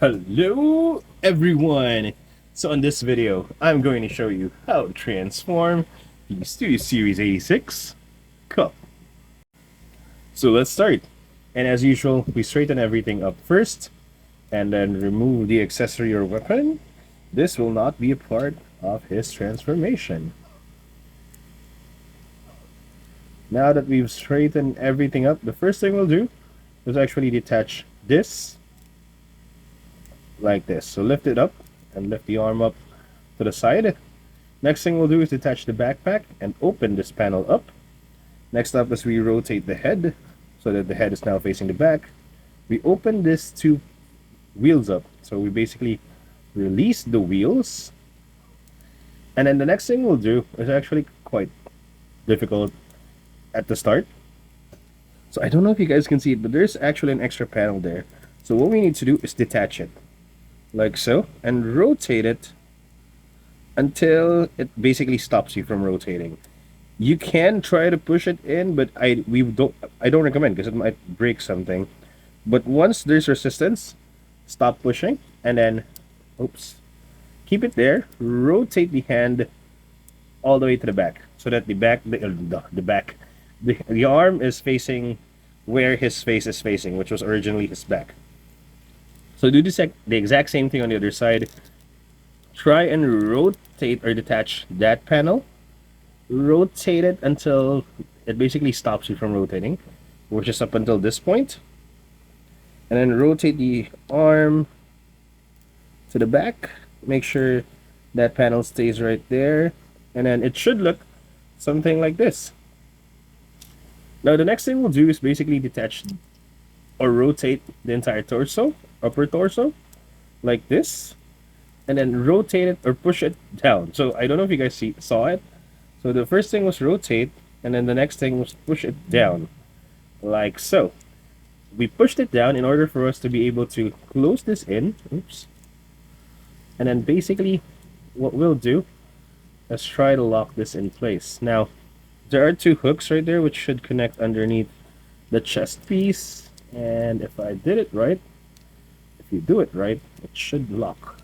Hello everyone! So in this video, I'm going to show you how to transform the Studio Series 86 cup. So let's start. And as usual, we straighten everything up first and then remove the accessory or weapon. This will not be a part of his transformation. Now that we've straightened everything up, the first thing we'll do is actually detach this like this. So lift it up and lift the arm up to the side. Next thing we'll do is detach the backpack and open this panel up. Next up is we rotate the head so that the head is now facing the back. We open this two wheels up. So we basically release the wheels. And then the next thing we'll do is actually quite difficult at the start. So I don't know if you guys can see it, but there's actually an extra panel there. So what we need to do is detach it like so and rotate it until it basically stops you from rotating. You can try to push it in, but I don't recommend because it might break something. But once there's resistance, stop pushing and then keep it there. Rotate the hand all the way to the back so that the arm is facing where his face is facing, which was originally his back. So do the exact same thing on the other side. Try and rotate or detach that panel. Rotate it until it basically stops you from rotating, which is up until this point. And then rotate the arm to the back. Make sure that panel stays right there. And then it should look something like this. Now the next thing we'll do is basically detach or rotate the entire torso, upper torso, like this, and then rotate it or push it down. So I don't know if you guys saw it. So the first thing was rotate, and then the next thing was push it down, like so. We pushed it down in order for us to be able to close this in. And then basically what we'll do is try to lock this in place. Now, there are two hooks right there which should connect underneath the chest piece. And if I did it right, if you do it right, it should lock.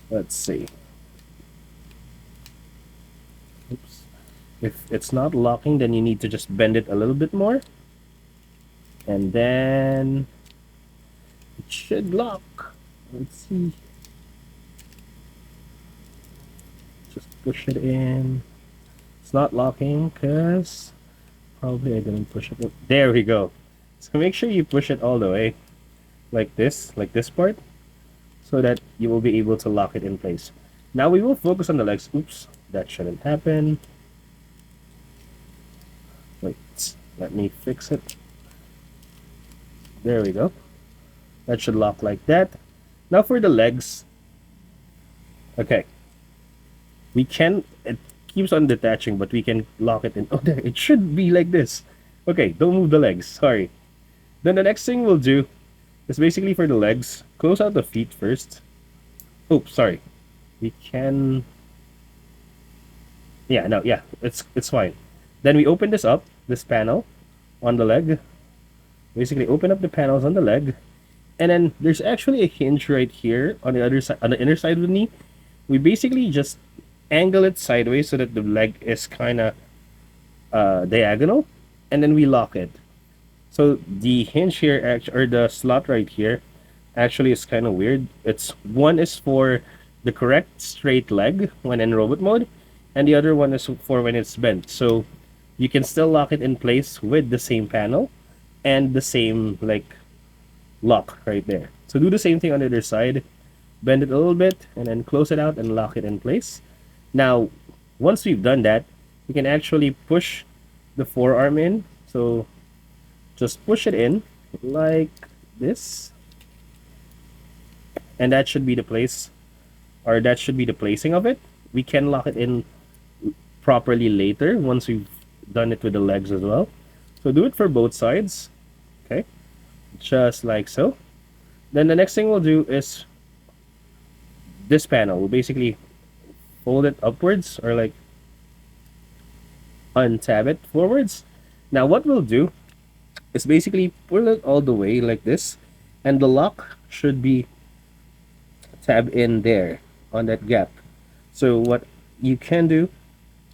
Let's see. If it's not locking, then you need to just bend it a little bit more. And then it should lock. Let's see. Just push it in. It's not locking because probably I didn't push it. There we go. So make sure you push it all the way like this part, so that you will be able to lock it in place. Now we will focus on the legs. Oops, that shouldn't happen. Wait, let me fix it. There we go. That should lock like that. Now for the legs. Okay. It keeps on detaching, but we can lock it in. Oh, there, it should be like this. Okay, don't move the legs. Sorry. Then the next thing we'll do is basically for the legs, close out the feet first. Oops, sorry. We can... Yeah, no, yeah, it's fine. Then we open this up, this panel on the leg. Basically open up the panels on the leg. And then there's actually a hinge right here on the other side, on the inner side of the knee. We basically just angle it sideways so that the leg is kind of diagonal, and then we lock it. So the hinge here, or the slot right here, actually is kind of weird. One is for the correct straight leg when in robot mode, and the other one is for when it's bent. So you can still lock it in place with the same panel and the same lock right there. So do the same thing on the other side. Bend it a little bit and then close it out and lock it in place. Now, once we've done that, we can actually push the forearm in. So just push it in like this. And that should be the place, or that should be the placing of it. We can lock it in properly later once we've done it with the legs as well. So do it for both sides. Okay, just like so. Then the next thing we'll do is this panel. We'll basically fold it upwards or untab it forwards. Now what we'll do is basically pull it all the way like this, and the lock should be tab in there on that gap. So what you can do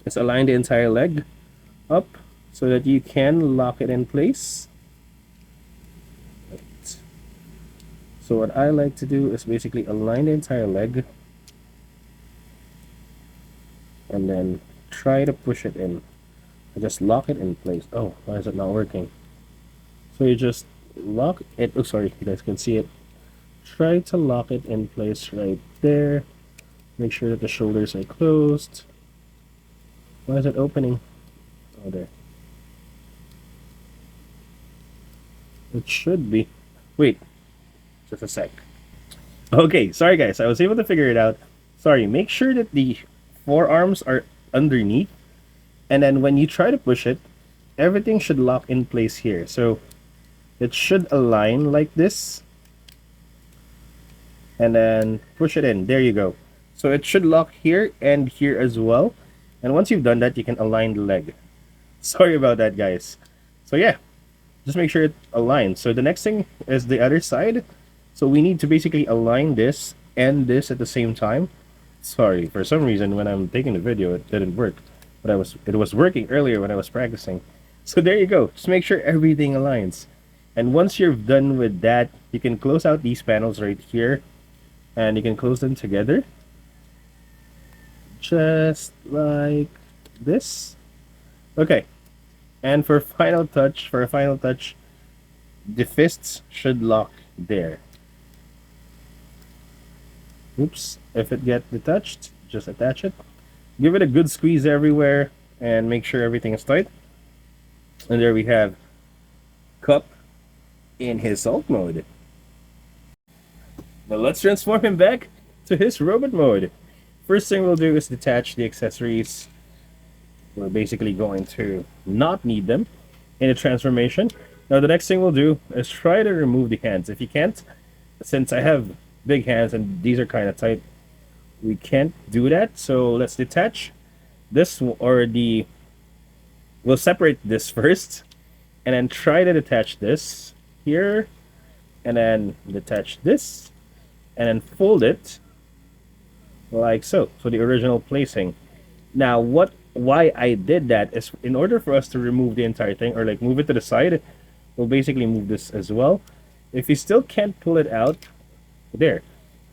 is align the entire leg up so that you can lock it in place. So what I like to do is basically align the entire leg and then try to push it in. I just lock it in place. Oh, why is it not working? So you just lock it. Oh, sorry, you guys can see it. Try to lock it in place right there. Make sure that the shoulders are closed. Why is it opening? Oh, there. It should be. Wait, just a sec. Okay, sorry guys, I was able to figure it out. Sorry, make sure that the forearms are underneath, and then when you try to push it, everything should lock in place here. So it should align like this, and then push it in. There you go. So it should lock here and here as well. And once you've done that, you can align the leg. Sorry about that, guys. So yeah, just make sure it aligns. So the next thing is the other side. So we need to basically align this and this at the same time. Sorry, for some reason when I'm taking the video it didn't work, but it was working earlier when I was practicing. So there you go. Just make sure everything aligns. And once you're done with that, you can close out these panels right here, and you can close them together just like this. Okay. And for a final touch, the fists should lock there. Oops, if it gets detached, just attach it. Give it a good squeeze everywhere and make sure everything is tight. And there we have Cup in his Salt mode. Now let's transform him back to his Robot mode. First thing we'll do is detach the accessories. We're basically going to not need them in a transformation. Now the next thing we'll do is try to remove the hands. If you can't, since I have big hands and these are kind of tight, we can't do that. So let's detach this, we'll separate this first and then try to detach this here and then detach this and then fold it like so. So the original placing. Now why I did that is in order for us to remove the entire thing or like move it to the side, we'll basically move this as well. If you still can't pull it out, there.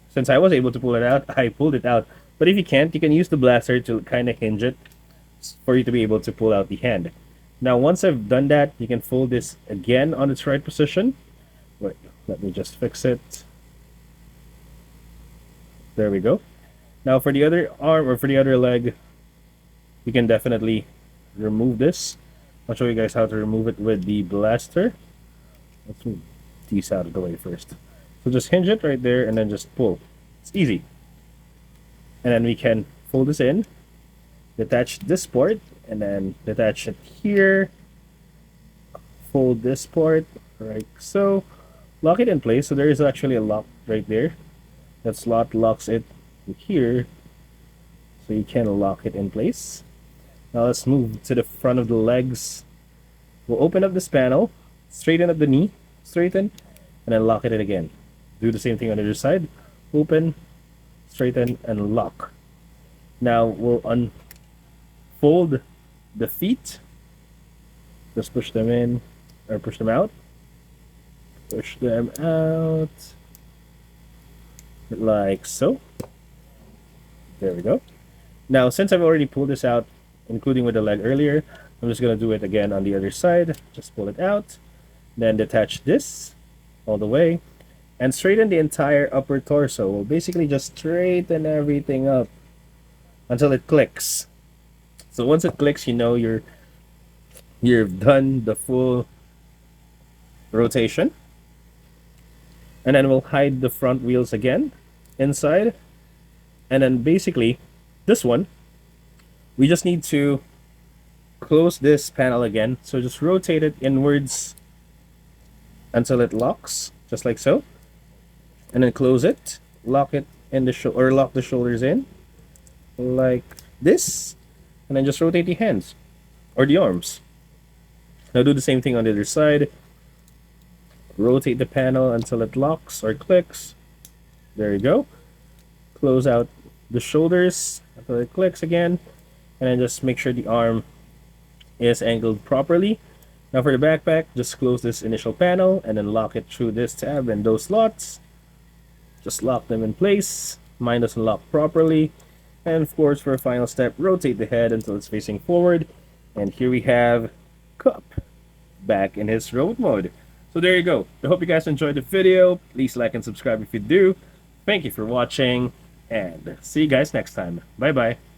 Since I was able to pull it out, I pulled it out. But if you can't, you can use the blaster to kind of hinge it for you to be able to pull out the hand. Now, once I've done that, you can fold this again on its right position. Wait, let me just fix it. There we go. Now, for the other arm or for the other leg, you can definitely remove this. I'll show you guys how to remove it with the blaster. Let's move these out of the way first. So just hinge it right there and then just pull. It's easy. And then we can fold this in, detach this part, and then detach it here. Fold this part like so. Lock it in place. So there is actually a lock right there. That slot locks it here. So you can lock it in place. Now let's move to the front of the legs. We'll open up this panel, straighten up the knee, straighten, and then lock it in again. Do the same thing on the other side. Open, straighten, and lock. Now we'll unfold the feet. Just push them in, or push them out. Push them out. Like so. There we go. Now, since I've already pulled this out, including with the leg earlier, I'm just going to do it again on the other side. Just pull it out. Then detach this all the way. And straighten the entire upper torso. We'll basically just straighten everything up until it clicks. So once it clicks, you know you've done the full rotation. And then we'll hide the front wheels again inside. And then basically, this one, we just need to close this panel again. So just rotate it inwards until it locks, just like so. And then close it, lock it in the or lock the shoulders in like this, and then just rotate the hands or the arms. Now do the same thing on the other side. Rotate the panel until it locks or clicks. There you go. close out the shoulders until it clicks again, and then just make sure the arm is angled properly. Now for the backpack, just close this initial panel and then lock it through this tab and those slots. Just lock them in place. Mine doesn't lock properly. And of course, for a final step, rotate the head until it's facing forward. And here we have Cup back in his road mode. So there you go. I hope you guys enjoyed the video. Please like and subscribe if you do. Thank you for watching, and see you guys next time. Bye bye.